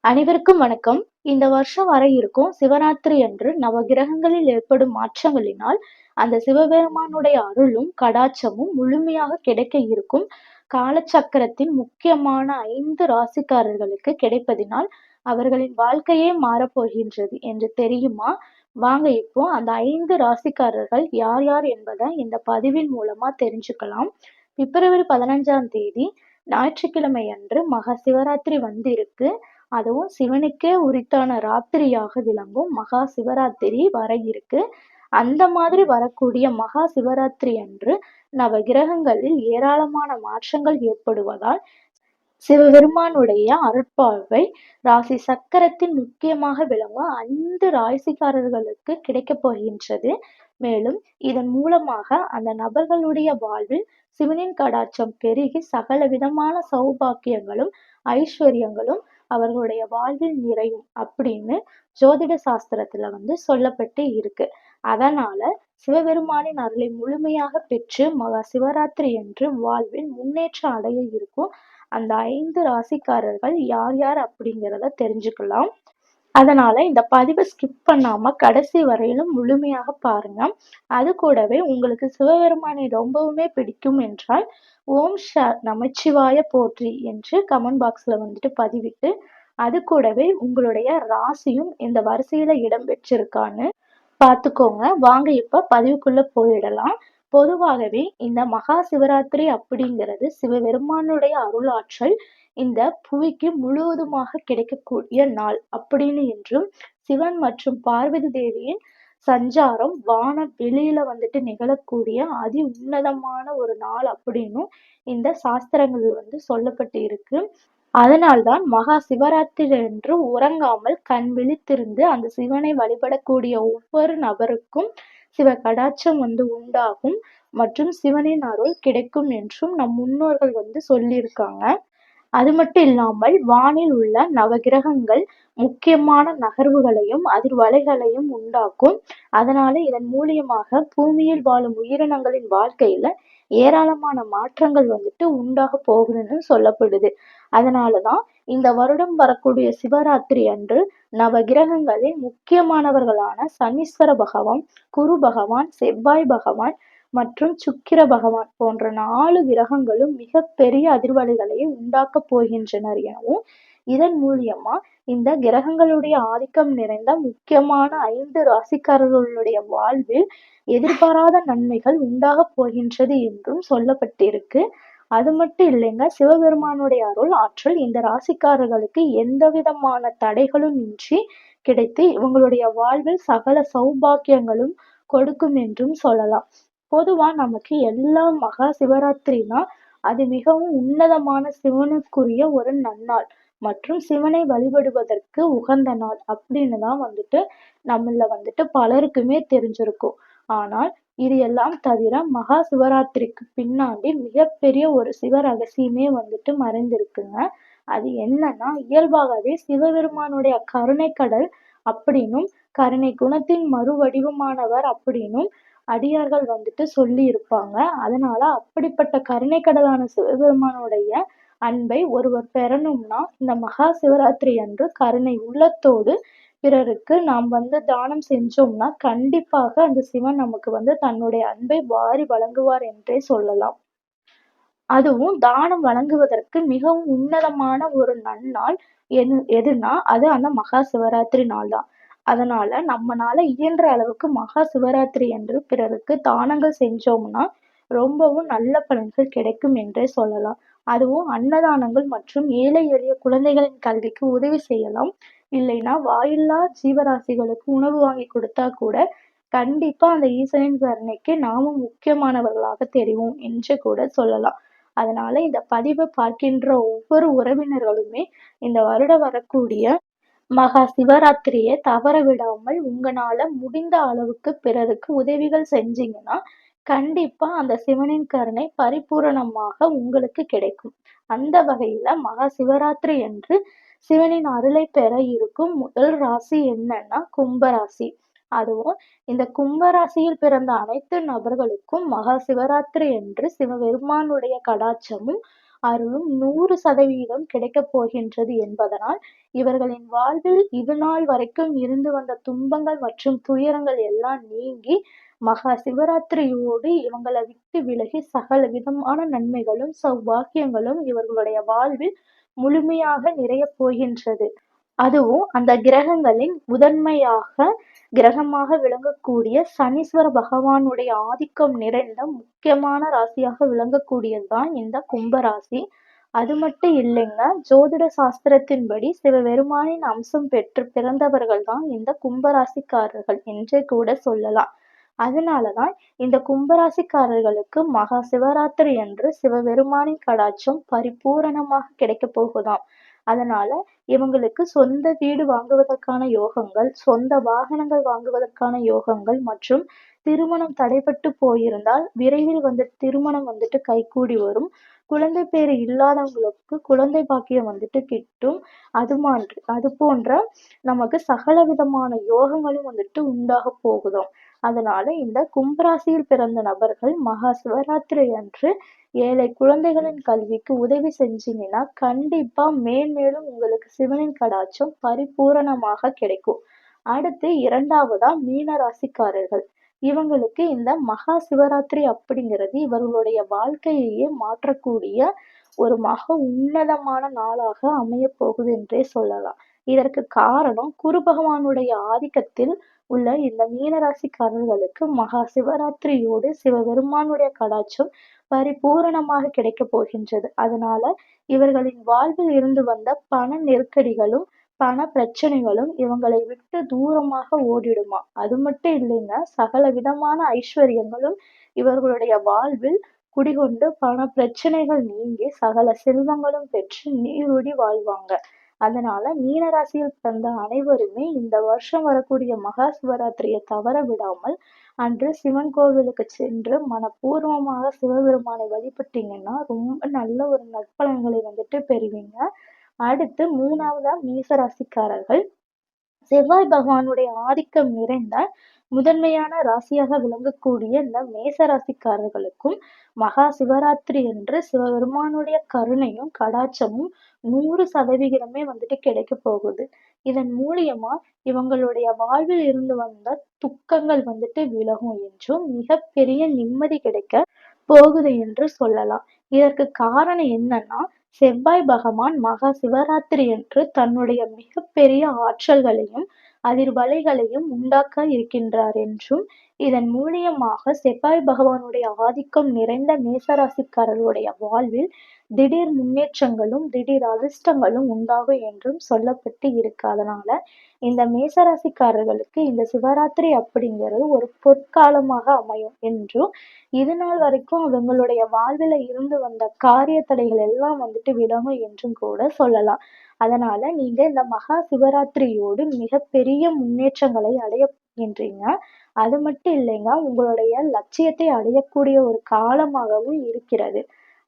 அனைவருக்கும் வணக்கம். இந்த வருஷம் வர இருக்கும் சிவராத்திரி அன்று நவகிரகங்களில் ஏற்படும் மாற்றங்களினால், அந்த சிவபெருமானுடைய அருளும், கடாட்சமும் முழுமையாக கிடைக்க இருக்கும். காலச்சக்கரத்தின் முக்கியமான 5 ராசிக்காரர்களுக்கு கிடைப்பதினால், அவர்களின் வாழ்க்கையே மாறப்போகின்றது என்று தெரியுமா? வாங்க இப்போ அந்த 5 ராசிக்காரர்கள் யார் யார் என்பதை இந்த பதிவின் மூலமா தெரிஞ்சுக்கலாம். பிப்ரவரி 15ஆம் தேதி ஞாயிற்றுக்கிழமை அன்று மகா சிவராத்திரி வந்திருக்கு. அதுவும் சிவனுக்கே உரித்தான ராத்திரியாக விளங்கும் மகா சிவராத்திரி வர இருக்கு. அந்த மாதிரி வரக்கூடிய மகா சிவராத்திரி அன்று நவ கிரகங்களில் ஏராளமான மாற்றங்கள் ஏற்படுவதால் சிவபெருமானுடைய அருட்பார்வை ராசி சக்கரத்தின் முக்கியமாக விளங்கும் 5 ராசிக்காரர்களுக்கு கிடைக்கப் போகின்றது. மேலும் இதன் மூலமாக அந்த நபர்களுடைய வாழ்வில் சிவனின் கடாட்சம் பெருகி சகல விதமான சௌபாக்கியங்களும் ஐஸ்வர்யங்களும் அவர்களுடைய வாழ்வில் நிறையும் அப்படின்னு ஜோதிட சாஸ்திரத்துல சொல்லப்பட்டு இருக்கு. அதனால சிவபெருமானின் அருளை முழுமையாக பெற்று மகா சிவராத்திரி என்று வாழ்வில் முன்னேற்றம் அடைய இருக்கும் அந்த 5 ராசிக்காரர்கள் யார் யார் அப்படிங்கிறத தெரிஞ்சுக்கலாம். அதனால இந்த பதிவை ஸ்கிப் பண்ணாம கடைசி வரையிலும் முழுமையாக பாருங்க. அது கூடவே உங்களுக்கு சிவபெருமானை ரொம்பவுமே பிடிக்கும் என்றால் ஓம் நமச்சிவாய போற்றி என்று கமெண்ட் பாக்ஸ்ல பதிவிட்டு அது கூடவே உங்களுடைய ராசியும் இந்த வரிசையில இடம் பெற்றிருக்கான்னு பார்த்துக்கோங்க. வாங்க இப்ப பதிவுக்குள்ள போயிடலாம். பொதுவாகவே இந்த மகா சிவராத்திரி அப்படிங்கிறது சிவபெருமானுடைய அருளாற்றல் இந்த புவிக்கு முழுவதுமாக கிடைக்கக்கூடிய நாள் அப்படின்னு என்றும், சிவன் மற்றும் பார்வதி தேவியின் சஞ்சாரம் வான வெளியில நிகழக்கூடிய அதி உன்னதமான ஒரு நாள் அப்படின்னும் இந்த சாஸ்திரங்கள் சொல்லப்பட்டு இருக்கு. அதனால்தான் மகா சிவராத்திரி அன்று உறங்காமல் கண் விழித்திருந்து அந்த சிவனை வழிபடக்கூடிய ஒவ்வொரு நபருக்கும் சிவ கடாட்சம் உண்டாகும் மற்றும் சிவனின் அருள் கிடைக்கும் என்றும் நம் முன்னோர்கள் சொல்லியிருக்காங்க. அது மட்டும் இல்லாமல் வானில் உள்ள நவகிரகங்கள் முக்கியமான நகர்வுகளையும் அதிர்வலைகளையும் உண்டாக்கும். அதனால இதன் மூலியமாக பூமியில் வாழும் உயிரினங்களின் வாழ்க்கையில ஏராளமான மாற்றங்கள் உண்டாக போகுதுன்னு சொல்லப்படுது. அதனாலதான் இந்த வருடம் வரக்கூடிய சிவராத்திரி அன்று நவகிரகங்களில் முக்கியமானவர்களான சனீஸ்வர பகவான், குரு பகவான், செவ்வாய் பகவான் மற்றும் சுக்கிர பகவான் போன்ற 4 கிரகங்களும் மிகப்பெரிய அதிர்வலைகளை உண்டாக்கப் போகின்றனர் எனவும், இதன் மூலியமா இந்த கிரகங்களுடைய ஆதிக்கம் நிறைந்த முக்கியமான 5 ராசிக்காரர்களுடைய வாழ்வில் எதிர்பாராத நன்மைகள் உண்டாகப் போகின்றது என்றும் சொல்லப்பட்டிருக்கு. அது மட்டும் இல்லைங்க, சிவபெருமானுடைய அருள் ஆற்றல் இந்த ராசிக்காரர்களுக்கு எந்த விதமான தடைகளும் இன்றி கிடைத்து இவங்களுடைய வாழ்வில் சகல சௌபாக்கியங்களும் கொடுக்கும் என்றும் சொல்லலாம். பொதுவா நமக்கு எல்லா மகா சிவராத்திரினா அது மிகவும் உன்னதமான சிவனுக்குரிய ஒரு நன்னாள் மற்றும் சிவனை வழிபடுவதற்கு உகந்த நாள் அப்படின்னு தான் நம்மள பலருக்குமே தெரிஞ்சிருக்கும். ஆனால் இது எல்லாம் தவிர மகா சிவராத்திரிக்கு பின்னாடி மிகப்பெரிய ஒரு சிவ ரகசியமே மறைந்திருக்குங்க. அது என்னன்னா, இயல்பாகவே சிவபெருமானுடைய கருணை கடல் அப்படின்னும் கருணை குணத்தின் மறுவடிவமானவர் அப்படின்னும் அடியார்கள் சொல்லி இருப்பாங்க. அதனால அப்படிப்பட்ட கருணை கடலான சிவபெருமானுடைய அன்பை ஒருவர் பெறணும்னா இந்த மகா சிவராத்திரி அன்று கருணை உள்ளத்தோடு பிறருக்கு நாம் தானம் செஞ்சோம்னா கண்டிப்பாக அந்த சிவன் நமக்கு தன்னுடைய அன்பை வாரி வழங்குவார் என்றே சொல்லலாம். அதுவும் தானம் வழங்குவதற்கு மிகவும் உன்னதமான ஒரு நன்னாள் எதுனா அது அந்த மகா சிவராத்திரி நாள் தான். அதனால நம்மனால இயன்ற அளவுக்கு மகா சிவராத்திரி அன்று பிறருக்கு தானங்கள் செஞ்சோம்னா ரொம்பவும் நல்ல பலன்கள் கிடைக்கும் என்றே சொல்லலாம். அதுவும் அன்னதானங்கள் மற்றும் ஏழை எளிய குழந்தைகளின் கல்விக்கு உதவி செய்யலாம். இல்லைன்னா வாயில்லா ஜீவராசிகளுக்கு உணவு வாங்கி கொடுத்தா கூட கண்டிப்பா அந்த ஈசனின் கருணைக்கு நாமும் முக்கியமானவர்களாக தெரிவோம் என்று கூட சொல்லலாம். அதனால இந்த பதிவை பார்க்கின்ற ஒவ்வொரு உறவினர்களுமே இந்த வருடம் வரக்கூடிய மகா சிவராத்திரியை தவற விடாமல் உங்களால முடிந்த அளவுக்கு பிறருக்கு உதவிகள் செஞ்சீங்கன்னா கண்டிப்பா அந்த சிவனின் கருணை பரிபூரணமாக உங்களுக்கு கிடைக்கும். அந்த வகையில மகா சிவராத்திரி அன்று சிவனின் அருளை பெற இருக்கும் முதல் ராசி என்னன்னா கும்பராசி. அதுவும் இந்த கும்பராசியில் பிறந்த அனைத்து நபர்களுக்கும் மகா சிவராத்திரி அன்று சிவபெருமானுடைய கடாட்சமும் அருளும் 100% கிடைக்கப் போகின்றது என்பதனால், இவர்களின் வாழ்வில் இதுநாள் வரைக்கும் இருந்து வந்த துன்பங்கள் மற்றும் துயரங்கள் எல்லாம் நீங்கி, மகா சிவராத்திரியோடு இவங்கள விட்டு விலகி சகல விதமான நன்மைகளும், சௌபாக்கியங்களும் இவர்களுடைய வாழ்வில் முழுமையாக நிறையப் போகின்றது. அதுவும் அந்த கிரகங்களின் முதன்மையாக கிரகமாக விளங்கக்கூடிய சனீஸ்வர பகவானுடைய ஆதிக்கம் நிறைந்த முக்கியமான ராசியாக விளங்கக்கூடியதுதான் இந்த கும்பராசி. அது மட்டும் இல்லைங்க, ஜோதிட சாஸ்திரத்தின்படி சிவபெருமானின் அம்சம் பெற்று பிறந்தவர்கள் தான் இந்த கும்பராசிக்காரர்கள் என்றே கூட சொல்லலாம். அதனாலதான் இந்த கும்பராசிக்காரர்களுக்கு மகா சிவராத்திரி அன்று சிவபெருமானின் கடாட்சம் பரிபூரணமாக கிடைக்கப் போகுதாம். அதனால இவங்களுக்கு சொந்த வீடு வாங்குவதற்கான யோகங்கள், சொந்த வாகனங்கள் வாங்குவதற்கான யோகங்கள் மற்றும் திருமணம் தடைபட்டு போயிருந்தால் விரைவில் திருமணம் கைகூடி வரும். குழந்தை பேறு இல்லாதவங்களுக்கு குழந்தை பாக்கியம் கிட்டும். அது போன்ற நமக்கு சகல விதமான யோகங்களும் உண்டாக போகுதாம். அதனால இந்த கும்பராசியில் பிறந்த நபர்கள் மகா சிவராத்திரி அன்று ஏழை குழந்தைகளின் கல்விக்கு உதவி செஞ்சீங்கன்னா கண்டிப்பா மேன்மேலும் உங்களுக்கு சிவனின் கடாட்சம் பரிபூரணமாக கிடைக்கும். அடுத்து இரண்டாவதா மீன ராசிக்காரர்கள். இவங்களுக்கு இந்த மகா சிவராத்திரி அப்படிங்கிறது இவர்களுடைய வாழ்க்கையையே மாற்றக்கூடிய ஒரு மக உன்னதமான நாளாக அமையப் போகுது என்றே சொல்லலாம். இதற்கு காரணம் குரு பகவானுடைய ஆதிக்கத்தில் உள்ள இந்த மீனராசிக்காரர்களுக்கு மகா சிவராத்திரியோடு சிவபெருமானுடைய கடாட்சம் பரிபூரணமாக கிடைக்கப் போகின்றது. அதனால இவர்களின் வாழ்வில் இருந்து வந்த பண நெருக்கடிகளும் பண பிரச்சனைகளும் இவங்களை விட்டு தூரமாக ஓடிடுமா. அது மட்டும் இல்லைங்க, சகல விதமான ஐஸ்வர்யங்களும் இவர்களுடைய வாழ்வில் குடிகொண்டு பண பிரச்சனைகள் நீங்கி சகல செல்வங்களும் பெற்று நீரூடி வாழ்வாங்க. அதனால மீனராசியில் பிறந்த அனைவருமே இந்த வருஷம் வரக்கூடிய மகா சிவராத்திரியை தவற விடாமல் அன்று சிவன் கோவிலுக்கு சென்று மனப்பூர்வமாக சிவபெருமானை வழிபட்டீங்கன்னா ரொம்ப நல்ல ஒரு நற்பலன்களை பெறுவீங்க. அடுத்து மூணாவதா மேசராசிக்காரர்கள். செவ்வாய் பகவானுடைய ஆதிக்கம் நிறைந்த முதன்மையான ராசியாக விளங்கக்கூடிய இந்த மேச ராசிக்காரர்களுக்கும் மகா சிவராத்திரி என்று சிவபெருமானுடைய கருணையும் கடாட்சமும் 100%மே கிடைக்க போகுது. இதன் மூலியமா இவங்களுடைய வாழ்வில் இருந்து வந்த துக்கங்கள் விலகும் என்றும் மிகப்பெரிய நிம்மதி கிடைக்க போகுது என்று சொல்லலாம். இதற்கு காரணம் என்னன்னா, செவ்வாய் பகவான் மகா சிவராத்திரி அன்று தன்னுடைய மிகப்பெரிய ஆற்றல்களையும் அதிர்வலைகளையும் உண்டாக்க இருக்கின்றார் என்றும், இதன் மூலியமாக செவ்வாய் பகவானுடைய ஆதிக்கம் நிறைந்த மேசராசிக்காரர்களுடைய வாழ்வில் திடீர் முன்னேற்றங்களும் திடீர் அதிர்ஷ்டங்களும் உண்டாகும் என்றும் சொல்லப்பட்டு இருக்கு. அதனால இந்த மேசராசிக்காரர்களுக்கு இந்த சிவராத்திரி அப்படிங்கிறது ஒரு பொற்காலமாக அமையும் என்றும், இது நாள் வரைக்கும் அவங்களுடைய வாழ்வில் இருந்து வந்த காரிய தடைகள் எல்லாம் விலகும் என்றும் கூட சொல்லலாம். அதனால நீங்க இந்த மகா சிவராத்திரியோடு மிகப்பெரிய முன்னேற்றங்களை அடைய போகின்றீங்க. அது மட்டும் இல்லைங்க, உங்களுடைய லட்சியத்தை அடையக்கூடிய ஒரு காலமாகவும் இருக்கிறது.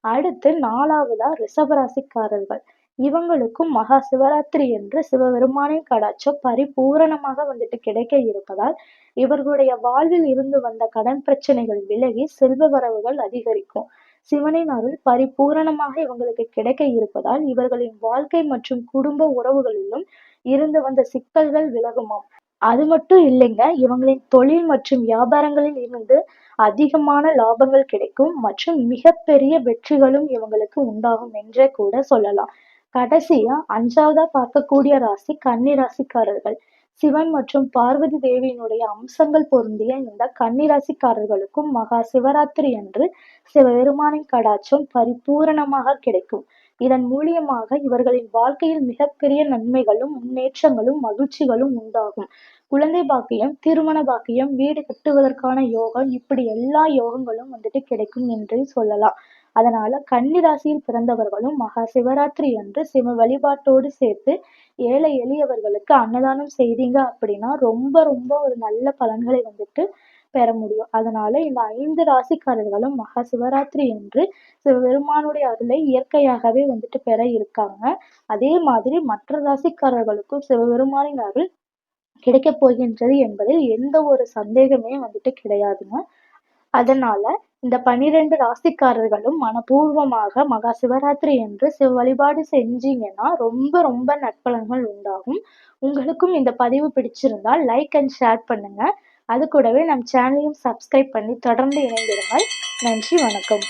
அடுத்து நாலாவதா ரிஷபராசிக்காரர்கள். இவங்களுக்கும் மகா சிவராத்திரி என்று சிவபெருமானின் கடாட்சம் பரிபூரணமாக கிடைக்க இருப்பதால் இவர்களுடைய வாழ்வில் இருந்து வந்த கடன் பிரச்சனைகள் விலகி செல்வ வரவுகள் அதிகரிக்கும். சிவனின் அருள் பரிபூரணமாக இவங்களுக்கு கிடைக்க இருப்பதால் இவர்களின் வாழ்க்கை மற்றும் குடும்ப உறவுகளிலும் இருந்து வந்த சிக்கல்கள் விலகுமாம். அது மட்டும் இல்லைங்க, இவங்களின் தொழில் மற்றும் வியாபாரங்களில் இருந்து அதிகமான லாபங்கள் கிடைக்கும் மற்றும் மிகப்பெரிய வெற்றிகளும் இவங்களுக்கு உண்டாகும் என்றே கூட சொல்லலாம். கடைசியா அஞ்சாவதா பார்க்கக்கூடிய ராசி கன்னி ராசிக்காரர்கள். சிவன் மற்றும் பார்வதி தேவியினுடைய அம்சங்கள் பொருந்திய இந்த கன்னிராசிக்காரர்களுக்கும் மகா சிவராத்திரி அன்று சிவபெருமானின் கடாட்சம் பரிபூரணமாக கிடைக்கும். இதன் மூலியமாக இவர்களின் வாழ்க்கையில் மிகப்பெரிய நன்மைகளும் முன்னேற்றங்களும் மகிழ்ச்சிகளும் உண்டாகும். குழந்தை பாக்கியம், திருமண பாக்கியம், வீடு கட்டுவதற்கான யோகம், இப்படி எல்லா யோகங்களும் கிடைக்கும் என்று சொல்லலாம். அதனால கன்னி ராசியில் பிறந்தவர்களும் மகா சிவராத்திரி அன்று சிவ வழிபாட்டோடு சேர்த்து ஏழை எளியவர்களுக்கு அன்னதானம் செய்தீங்க அப்படின்னா ரொம்ப ரொம்ப ஒரு நல்ல பலன்களை பெற முடியும். அதனால இந்த 5 ராசிக்காரர்களும் மகா சிவராத்திரி என்று சிவபெருமானுடைய அருளை இயற்கையாகவே பெற இருக்காங்க. அதே மாதிரி மற்ற ராசிக்காரர்களுக்கும் சிவபெருமானின் அருள் கிடைக்கப் போகின்றது என்பதில் எந்த ஒரு சந்தேகமே கிடையாதுங்க. அதனால இந்த 12 ராசிக்காரர்களும் மனப்பூர்வமாக மகா சிவராத்திரி என்று சிவ வழிபாடு செஞ்சீங்கன்னா ரொம்ப ரொம்ப நற்பலன்கள் உண்டாகும். உங்களுக்கும் இந்த பதிவு பிடிச்சிருந்தால் லைக் அண்ட் ஷேர் பண்ணுங்க. அது கூடவே நம் சேனலையும் சப்ஸ்கிரைப் பண்ணி தொடர்ந்து இணைந்திருங்கள். நன்றி, வணக்கம்.